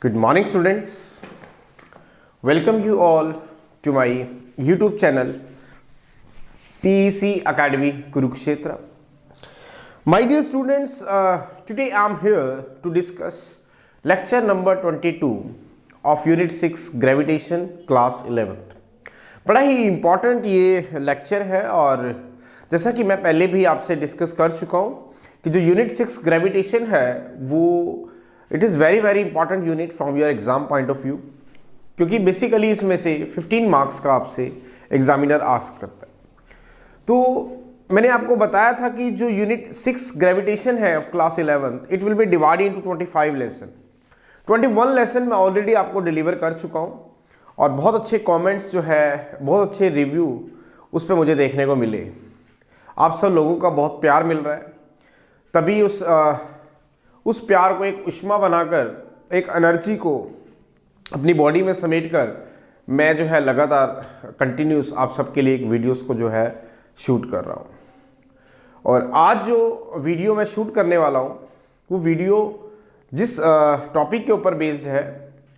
Good morning, students. Welcome you all to my YouTube channel PEC Academy Kurukshetra. My dear students, today I am here to discuss lecture number 22 of Unit 6 Gravitation Class 11th. बड़ा ही important ये lecture है और जैसा कि मैं पहले भी आपसे डिस्कस कर चुका हूँ कि जो यूनिट 6 ग्रेविटेशन है वो it is very important unit from your exam point of view, क्योंकि बेसिकली इसमें से 15 मार्क्स का आपसे एग्जामिनर आस्क करता है। तो मैंने आपको बताया था कि जो यूनिट 6 ग्रेविटेशन है of class 11th it will be divided into 25 lesson. 21 lesson मैं ऑलरेडी आपको डिलीवर कर चुका हूँ और बहुत अच्छे कमेंट्स जो है, बहुत अच्छे रिव्यू उस पर मुझे देखने को मिले। आप सब लोगों का बहुत प्यार मिल रहा है, तभी उस प्यार को एक उष्मा बनाकर, एक एनर्जी को अपनी बॉडी में समेटकर मैं जो है लगातार कंटिन्यूस आप सबके लिए एक वीडियोस को जो है शूट कर रहा हूँ। और आज जो वीडियो मैं शूट करने वाला हूँ वो वीडियो जिस टॉपिक के ऊपर बेस्ड है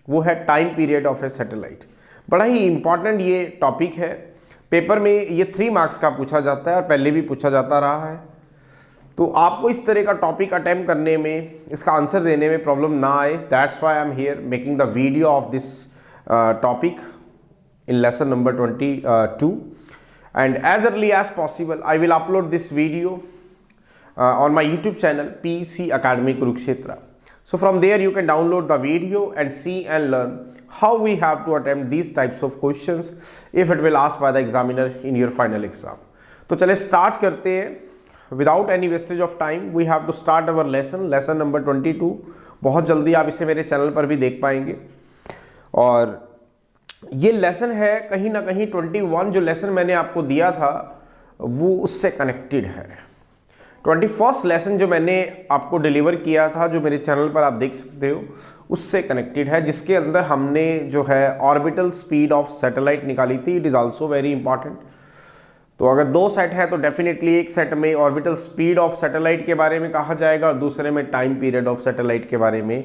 वो है time period of A satellite. बड़ा ही इम्पॉर्टेंट ये टॉपिक है, पेपर में ये 3 मार्क्स का पूछा जाता है और पहले भी पूछा जाता रहा है। तो आपको इस तरह का टॉपिक अटेम्प्ट करने में, इसका आंसर देने में प्रॉब्लम ना आए, that's why I am here making the video of this topic in lesson number 22 and as early as possible I will upload this video on my YouTube channel PEC Academy Kurukshetra. So from there you can download the video and see and learn how we have to attempt these types of questions if it will asked by the examiner in your final exam. तो चले start करते हैं। Without any wastage of time we have to start our lesson number 22। बहुत जल्दी आप इसे मेरे channel पर भी देख पाएंगे। और ये लेसन है कहीं ना कहीं 21 जो लेसन मैंने आपको दिया था वो उससे कनेक्टेड है। 21st लेसन जो मैंने आपको डिलीवर किया था, जो मेरे चैनल पर आप देख सकते हो, उससे कनेक्टेड है, जिसके अंदर हमने जो है ऑर्बिटल स्पीड ऑफ सैटेलाइट निकाली थी। It is also very important. तो अगर 2 सेट है तो डेफिनेटली एक सेट में ऑर्बिटल स्पीड ऑफ सैटेलाइट के बारे में कहा जाएगा और दूसरे में टाइम पीरियड ऑफ सैटेलाइट के बारे में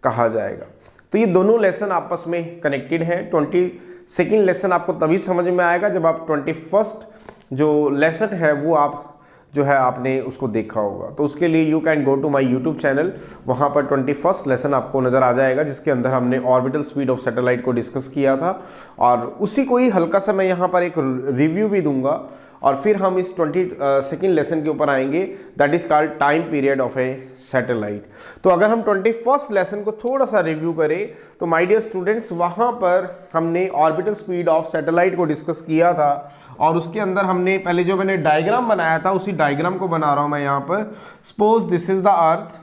कहा जाएगा। तो ये दोनों लेसन आपस में कनेक्टेड है। 22nd लेसन आपको तभी समझ में आएगा जब आप 21st जो लेसन है वो आप जो है आपने उसको देखा होगा। तो उसके लिए you can go to my YouTube channel, वहाँ पर 21st लेसन आपको नज़र आ जाएगा, जिसके अंदर हमने ऑर्बिटल स्पीड ऑफ सैटेलाइट को डिस्कस किया था। और उसी को ही हल्का सा मैं यहाँ पर एक रिव्यू भी दूंगा और फिर हम इस 22nd लेसन के ऊपर आएंगे, that is called time period of A satellite. तो अगर हम 21st लेसन को थोड़ा सा रिव्यू करें तो माय डियर स्टूडेंट्स, वहाँ पर हमने ऑर्बिटल स्पीड ऑफ सैटेलाइट को डिस्कस किया था और उसके अंदर हमने पहले जो मैंने डायग्राम बनाया था उसी डायग्राम को बना रहा हूं मैं यहाँ पर। सपोज दिस इज द अर्थ,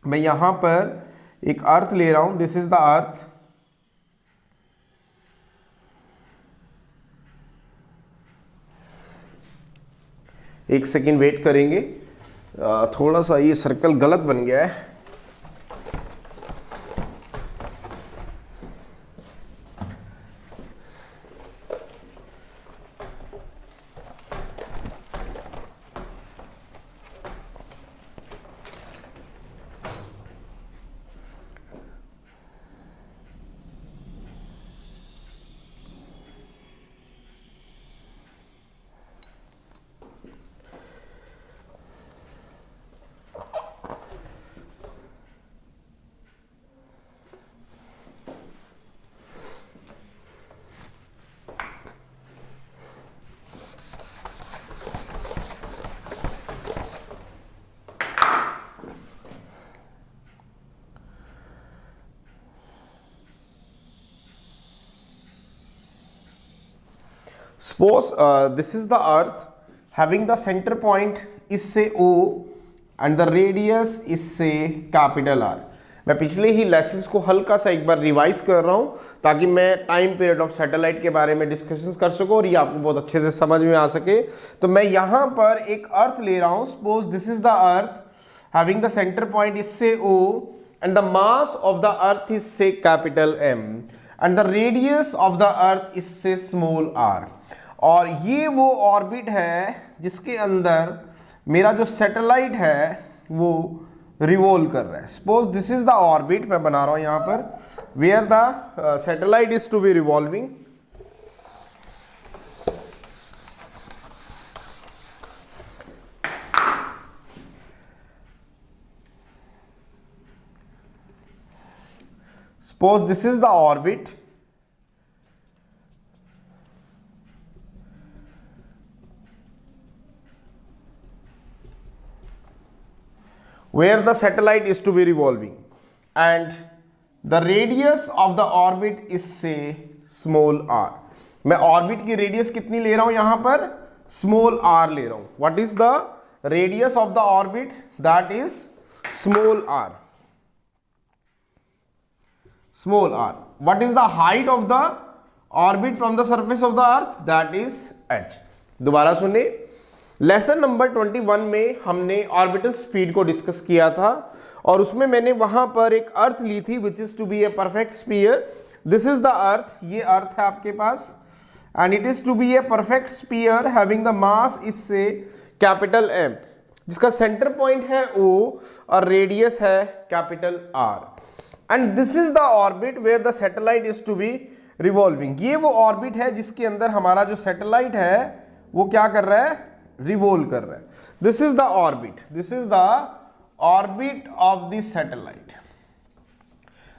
मैं यहाँ पर एक अर्थ ले रहा हूं, दिस इज द अर्थ। एक सेकेंड वेट करेंगे, थोड़ा सा ये सर्कल गलत बन गया है। Suppose this is the earth having the center point is say O and the radius is say capital R। मैं पिछले ही लेसन्स को हल्का सा एक बार रिवाइज कर रहा हूँ ताकि मैं टाइम पीरियड ऑफ सैटेलाइट के बारे में डिस्कशन कर सकूँ और ये आपको बहुत अच्छे से समझ में आ सके। तो मैं यहाँ पर एक अर्थ ले रहा हूँ। Suppose this is the earth having the centre point is say O and the mass of the earth is say capital M and the radius of the earth is say small r। और ये वो orbit है जिसके अंदर मेरा जो satellite है वो रिवॉल्व कर रहा है। Suppose this is the orbit, मैं बना रहा हूं यहां पर, where the satellite is to be revolving. Suppose this is the orbit where the satellite is to be revolving and the radius of the orbit is say small r। मैं orbit की radius कितनी ले रहा हूं यहां पर, small r ले रहा हूं। What is the radius of the orbit, that is small r। Small r. What is the height of the orbit from the surface of the earth? That is h। दोबारा सुने, lesson number 21 में हमने orbital speed को discuss किया था और उसमें मैंने वहां पर एक अर्थ ली थी which is to be a perfect sphere. This is the earth, ये अर्थ है आपके पास, and it is to be a perfect sphere having the mass is say capital M, जिसका सेंटर पॉइंट है O और radius है capital R। And this is the orbit where the satellite is to be revolving. ये वो orbit है जिसके अंदर हमारा जो सैटेलाइट है वो क्या कर रहा है, रिवॉल्व कर रहा है। This is the orbit, this is the orbit of the satellite,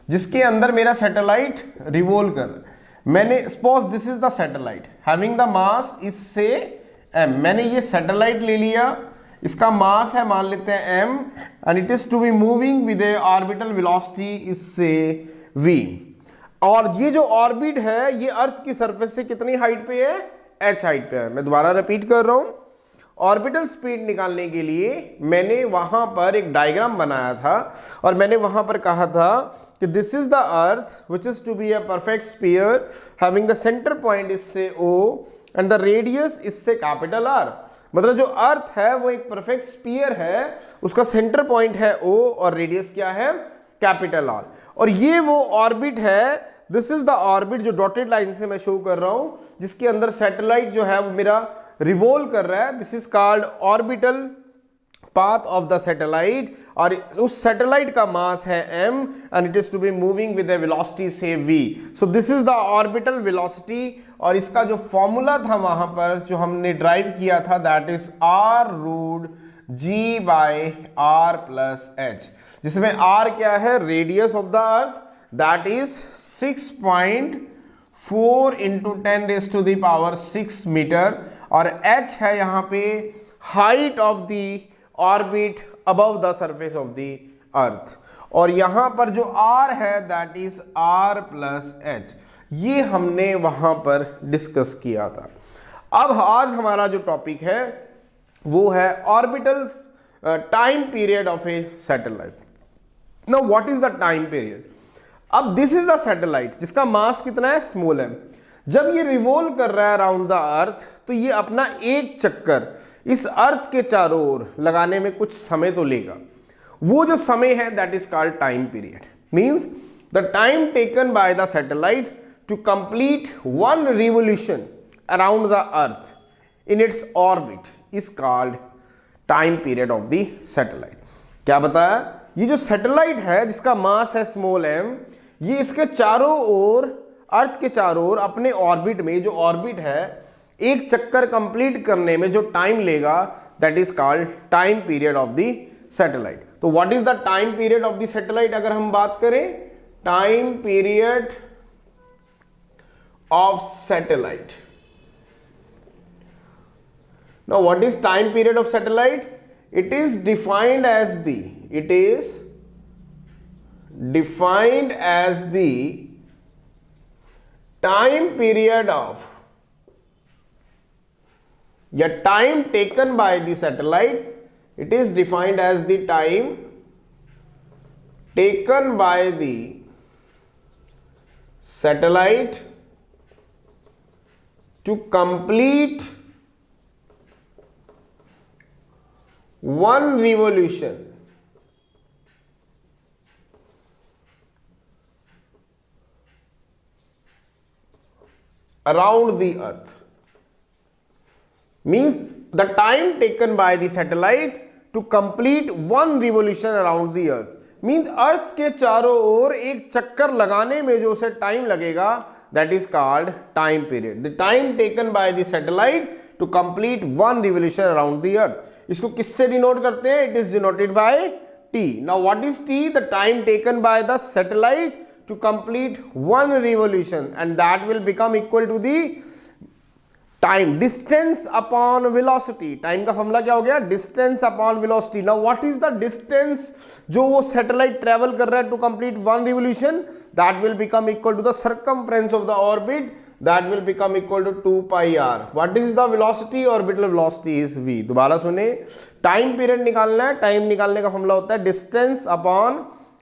जिसके अंदर मेरा सैटेलाइट रिवॉल्व कर रहा है। मैंने suppose this is the satellite having the mass is से m, मैंने ये सैटेलाइट ले लिया, इसका मास है मान लेते हैं m, and it is to be moving with a orbital velocity is say v। और ये जो ऑर्बिट है ये अर्थ की सरफेस से कितनी हाइट पे है, h हाइट पे है। मैं दोबारा रिपीट कर रहा हूं, ऑर्बिटल स्पीड निकालने के लिए मैंने वहां पर एक डायग्राम बनाया था और मैंने वहां पर कहा था कि this is the earth which is to be a perfect sphere having the centre point is say O and the radius is say capital R। मतलब जो अर्थ है वो एक परफेक्ट स्पीयर है, उसका सेंटर पॉइंट है O और रेडियस क्या है, कैपिटल R। और ये वो ऑर्बिट है, दिस इज द ऑर्बिट जो डॉटेड लाइन से मैं शो कर रहा हूं, जिसके अंदर सैटेलाइट जो है वो मेरा रिवॉल्व कर रहा है। This is called orbital path of the satellite, और उस सैटेलाइट का मास है m and it is to be moving with a velocity say v। So this is the orbital velocity, और इसका जो फॉर्मूला था वहां पर जो हमने ड्राइव किया था that is r root g by r plus h, जिसमें r क्या है, radius of the earth, that is 6.4 into 10 raise to the power 6 metre, और h है यहाँ पे height of the orbit above the surface of the earth, और यहां पर जो r है that is r plus h। ये हमने वहां पर डिस्कस किया था। अब आज हमारा जो टॉपिक है वो है orbital time period of A satellite. Now what is the time period. अब दिस इज द सैटेलाइट जिसका मास कितना है, स्मॉल है। जब ये रिवॉल्व कर रहा है अराउंड द अर्थ, तो ये अपना एक चक्कर इस अर्थ के चारों ओर लगाने में कुछ समय तो लेगा। वो जो समय है that is called time period. Means the time taken by the satellite to complete one revolution around the earth in its orbit is called time period of the satellite. क्या बताया, ये जो सैटेलाइट है जिसका मास है स्मॉल m, ये इसके चारों ओर, अर्थ के चारों ओर अपने ऑर्बिट में, जो ऑर्बिट है एक चक्कर कंप्लीट करने में जो टाइम लेगा that is called time period of the satellite. तो what is the time period of the satellite अगर हम बात करें, time period of satellite. Now what is time period of satellite, it is defined as the time period of, या time taken by the satellite, it is defined as the time taken by the satellite to complete one revolution around the earth. Means the time taken by the satellite to complete 1 revolution around the earth. Means earth के चारों ओर एक चक्कर लगाने में जो उसे time लगेगा, that is called time period. The time taken by the satellite to complete 1 revolution around the earth. इसको किससे डिनोट करते हैं? It is denoted by T. Now what is T? The time taken by the satellite to complete 1 revolution, and that will become equal to the time distance upon velocity. Time का formula क्या हो गया? Distance upon velocity. Now what is the distance जो वो satellite travel कर रहा है to complete 1 revolution? That will become equal to the circumference of the orbit. That will become equal to 2 pi r. What is the velocity? Orbital velocity is v. दोबारा सुने, time period निकालना है, time निकालने का formula होता है distance upon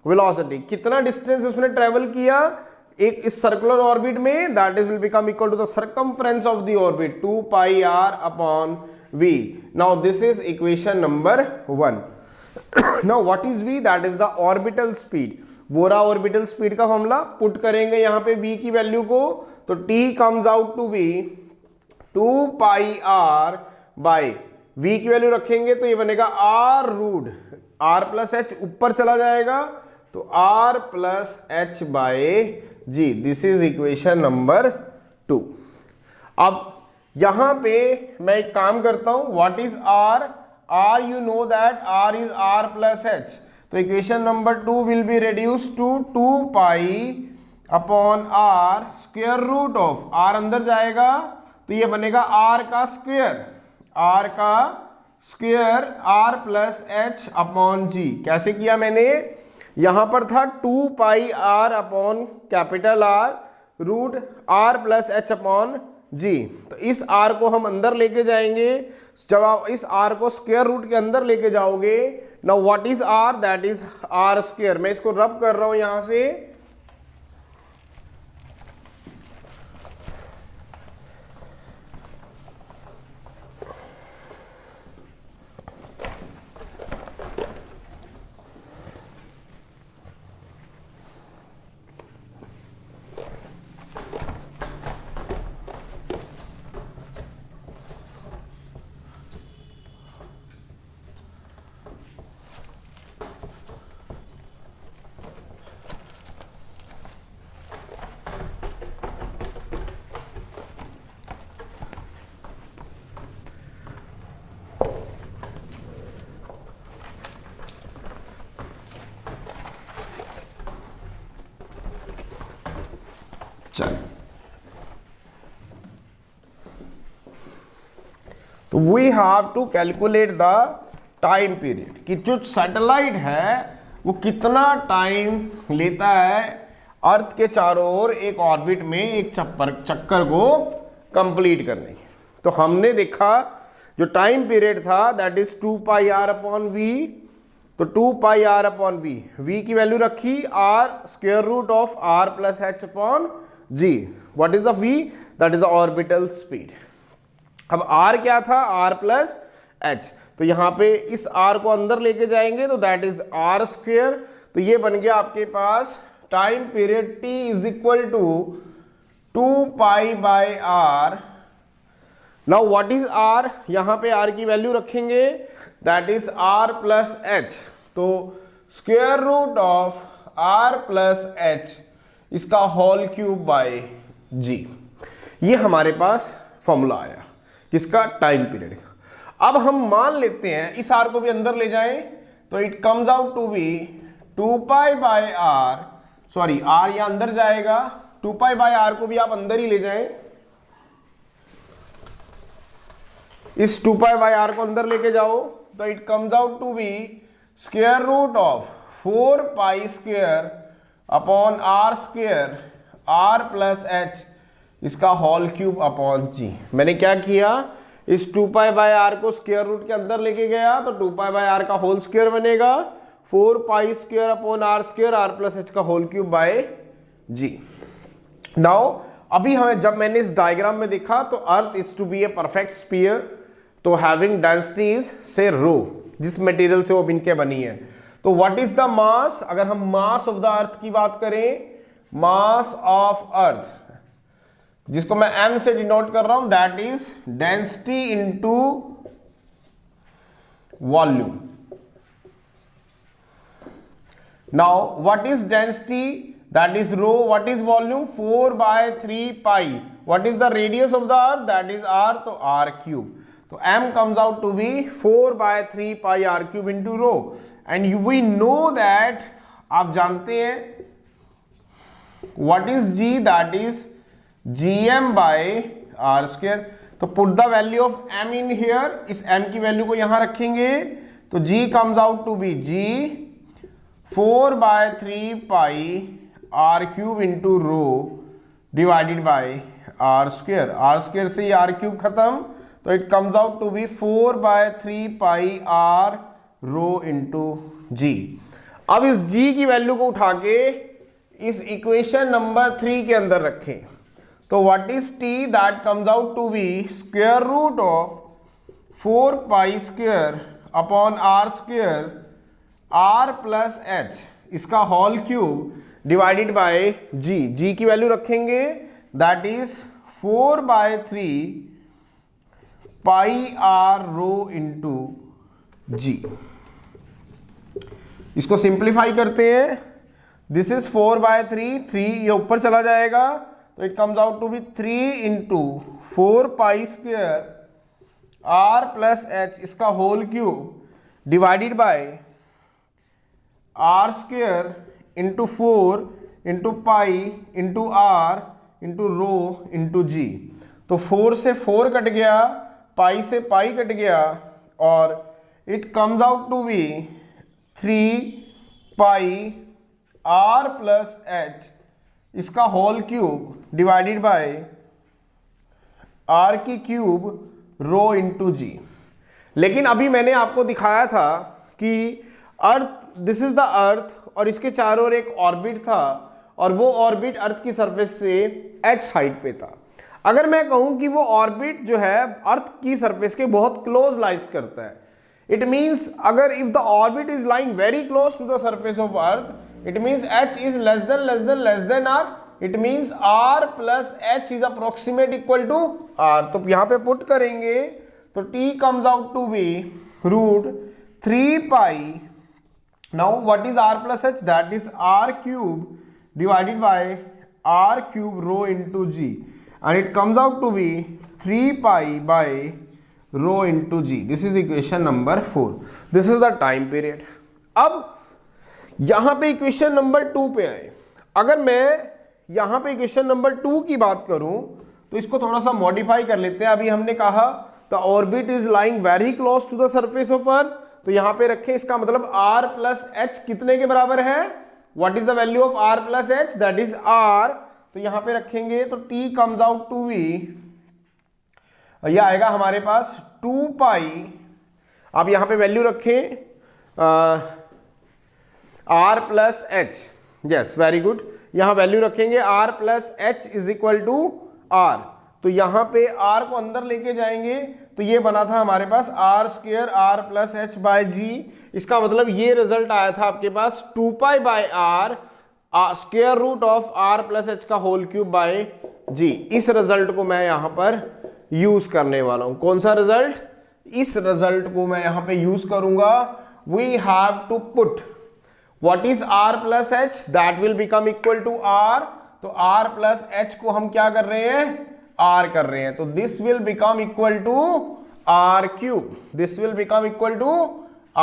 velocity. कितना distance उसने ट्रेवल किया एक इस सर्कुलर ऑर्बिट में, that is will become equal to the circumference of the orbit 2 pi r upon v. Now this is equation number 1. Now what is v? That is the orbital speed. वो रहा orbital speed का formula, put करेंगे यहाँ पे v की value को, तो t comes out to be 2 pi r by v की वैल्यू रखेंगे तो ये बनेगा r root r plus h ऊपर चला जाएगा तो r plus h by g. This is equation number 2. अब यहां पे मैं एक काम करता हूं, what is r? r you know that r is r plus h. तो equation number 2 will be reduce to 2 pi upon r square root of r अंदर जाएगा तो ये बनेगा r का स्क्वायर, r का square r plus h upon g. कैसे किया मैंने? यहां पर था 2 pi r upon capital R root r plus h upon G. तो इस r को हम अंदर लेके जाएंगे. जब आप इस r को स्क्वायर रूट के अंदर लेके जाओगे, now what is r? That is r square. मैं इसको रब कर रहा हूं यहां से, तो we have to calculate the time period कि जो सैटेलाइट है वो कितना टाइम लेता है अर्थ के चारों ओर एक ऑर्बिट में एक चक्कर को कंप्लीट करने. तो हमने देखा जो टाइम पीरियड था that is 2 pi R upon V. तो 2 pi R upon V, V की वैल्यू रखी R square root of R plus H upon G. What is the V? That is the orbital speed. अब r क्या था? r plus h. तो यहां पे इस r को अंदर लेके जाएंगे तो दैट इज r स्क्वेयर. तो ये बन गया आपके पास time period t is equal to 2 pi by r. Now what is r? यहां पे r की वैल्यू रखेंगे that is r plus h. तो square root of r plus h इसका होल क्यूब बाई g. ये हमारे पास फॉर्मूला आया किसका? टाइम पीरियड का. अब हम मान लेते हैं इस r को भी अंदर ले जाएं तो it comes out to be 2 pi by r. Sorry r यहां अंदर जाएगा, 2 पाई बाई r को भी आप अंदर ही ले जाएं. इस 2 पाई बाई r को अंदर लेके जाओ तो it comes out to be square root of 4 pi square upon r square r plus h इसका होल क्यूब अपॉन जी. मैंने क्या किया? इस 2 पाई बाई आर को स्क्वायर रूट के अंदर लेके गया तो 2 पाई बाई आर का होल स्क्वायर बनेगा 4 pi square upon R square R plus H का whole cube by G. Now अभी हमें जब मैंने इस डायग्राम में देखा तो earth is to be a perfect sphere, तो having density is say rho, जिस मटेरियल से वो बिनके बनी है. तो व्हाट इज द मास? अगर हम मास ऑफ द अर्थ की बात करें, मास ऑफ अर्थ जिसको मैं m से डिनोट कर रहा हूं that is density into volume. Now what is density? That is rho. What is volume? 4 by 3 pi. What is the radius of the earth? That is r, तो r cube. So m comes out to be 4 by 3 pi r cube into rho. And we know that, आप जानते हैं, what is g? That is gm by r square. तो put the value of m in here. इस m की value को यहां रखेंगे तो g comes out to be g 4 by 3 pi r cube into rho divided by r square. r square से ही r cube खत्म, तो it comes out to be 4 by 3 pi r rho into g. अब इस g की value को उठा के इस इक्वेशन नंबर 3 के अंदर रखें तो what is t? That comes out to be square root of 4 pi square upon r square r plus h, इसका whole cube divided by g की वैल्यू रखेंगे that is 4 by 3 pi r rho into g. इसको simplify करते हैं. This is 4 by 3 ये ऊपर चला जाएगा तो it comes out to be 3 into 4 pi square r plus h, इसका whole cube divided by r square into 4 into pi into r into rho into g. तो 4 से 4 कट गया, पाई से पाई कट गया और it comes out to be 3 pi r plus h, इसका whole cube divided by r की cube rho into G. लेकिन अभी मैंने आपको दिखाया था कि earth, this is the earth और इसके चारों ओर एक ऑर्बिट था और वो ऑर्बिट अर्थ की सरफेस से h हाइट पे था. अगर मैं कहूं कि वो ऑर्बिट जो है अर्थ की सरफेस के बहुत क्लोज लाइज करता है, इट मीन्स अगर if the orbit is lying very close to the surface of earth, it means h is less than r. It means r plus h is approximate equal to r. तो यहाँ पे put करेंगे तो t comes out to be root 3 pi. Now what is r plus h? That is r cube divided by r cube rho into g, and it comes out to be 3 pi by rho into g. This is equation number 4. This is the time period. अब यहां पे equation number 2 पे आए. अगर मैं यहां पे equation number 2 की बात करूं तो इसको थोड़ा सा मॉडिफाई कर लेते हैं. अभी हमने कहा the orbit is lying very close to the surface of earth, तो यहां पे रखें, इसका मतलब r प्लस h कितने के बराबर है? What is the value of r plus h? That is r. तो यहां पे रखेंगे तो t comes out to be, यह आएगा हमारे पास 2 पाई. आप यहां पे वैल्यू रखें r plus H. Yes, very good. यहां वैल्यू रखेंगे r plus H is equal to r. तो यहां पे r को अंदर लेके जाएंगे तो ये बना था हमारे पास r square r plus H by G. इसका मतलब ये रिजल्ट आया था आपके पास 2 pi by r square root of r plus H का होल क्यूब बाय जी. इस रिजल्ट को मैं यहां पर यूज करने वाला हूं. कौन सा रिजल्ट? इस रिजल्ट को मैं यहां पे यूज करूंगा. We have to put what is r plus h? that will become equal to r. तो r plus h को हम क्या कर रहे हैं? r कर रहे हैं. तो this will become equal to r cube. This will become equal to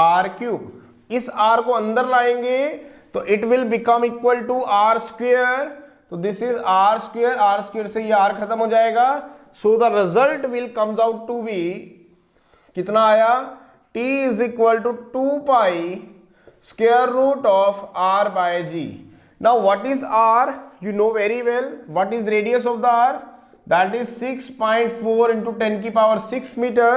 r cube. इस r को अंदर लाएंगे तो it will become equal to r square. तो this is r square से ये r खत्म हो जाएगा. So the result will comes out to be, कितना आया? t is equal to 2 pi square root of r by g. Now what is r? You know very well. What is radius of the earth? That is 6.4 into 10 की power 6 meter.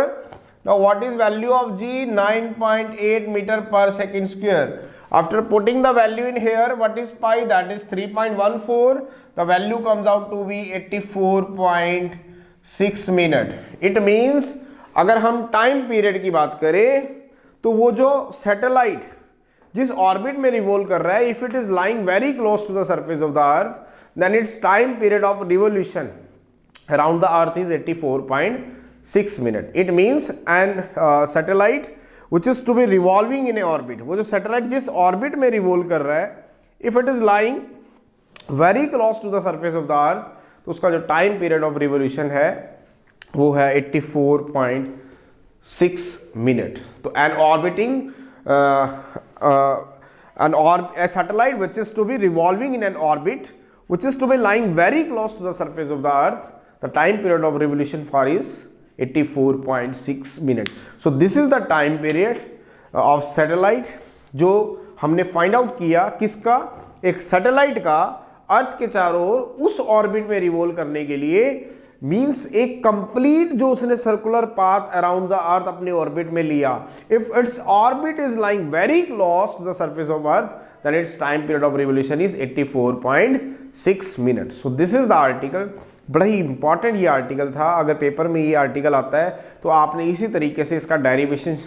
Now what is value of g? 9.8 meter per second square. After putting the value in here, what is pi? That is 3.14. The value comes out to be 84.6 minute. It means अगर हम time period की बात करें तो वो जो satellite जिस orbit में रिवॉल्व कर रहा है, if it is lying very close to the surface of the earth, then its time period of revolution around the earth is 84.6 minute. It means an satellite which is to be revolving in a orbit, वो जो satellite जिस orbit में revolve कर रहा है, if it is lying very close to the surface of the earth, तो उसका जो टाइम पीरियड ऑफ रिवोल्यूशन है वो है 84.6 मिनट। तो an orbiting a satellite which is to be revolving in an orbit which is to be lying very close to the surface of the earth, the time period of revolution for is 84.6 minutes. So this is the time period of satellite जो हमने find out किया, किसका, एक satellite का अर्थ के चारों ओर उस orbit में रिवॉल्व करने के लिए, मींस एक कंप्लीट जो उसने circular path around the earth अपने ऑर्बिट में लिया। If its orbit is lying very close to the surface of earth, then its time period of revolution is 84.6 minute. So this is the article. बड़ा ही important ये article था, अगर paper में ये आर्टिकल आता है तो आपने इसी तरीके से इसका डेरिवेशन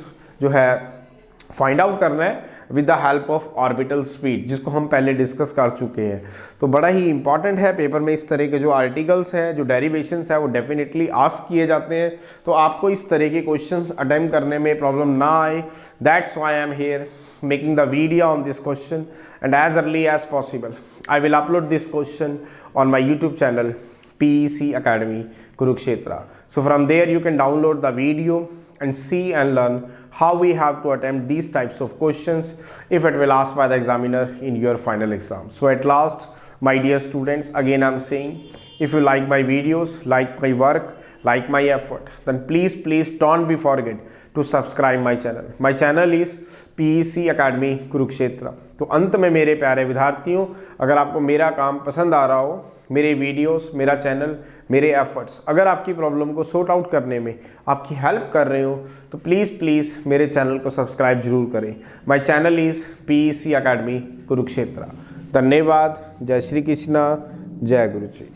जो है फाइंड आउट करना है with the help of orbital speed, जिसको हम पहले डिस्कस कर चुके हैं। तो बड़ा ही इंपॉर्टेंट है, पेपर में इस तरह के जो आर्टिकल्स हैं, जो डेरिवेशंस है, वो डेफिनेटली आस्क किए जाते हैं। तो आपको इस तरह के क्वेश्चंस अटेम्प्ट करने में प्रॉब्लम ना आए, that's why I am here making the video on this question, and as early as possible I will upload this question on my YouTube channel PEC Academy Kurukshetra. So from there you can download the video and see and learn how we have to attempt these types of questions if it will asked by the examiner in your final exam. So at last, my dear students, again I'm saying, if you like my videos, like my work, like my effort, then please don't be forget to subscribe my channel. My channel is PEC Academy Kurukshetra. तो अंत में मेरे प्यारे विद्यार्थियों, अगर आपको मेरा काम पसंद आ रहा हो, मेरे वीडियोस, मेरा चैनल, मेरे एफर्ट्स अगर आपकी प्रॉब्लम को सॉर्ट आउट करने में आपकी हेल्प कर रहे हो, तो प्लीज़ मेरे चैनल को सब्सक्राइब जरूर करें। My channel is PEC Academy Kurukshetra. धन्यवाद। जय श्री कृष्णा, जय गुरु जी।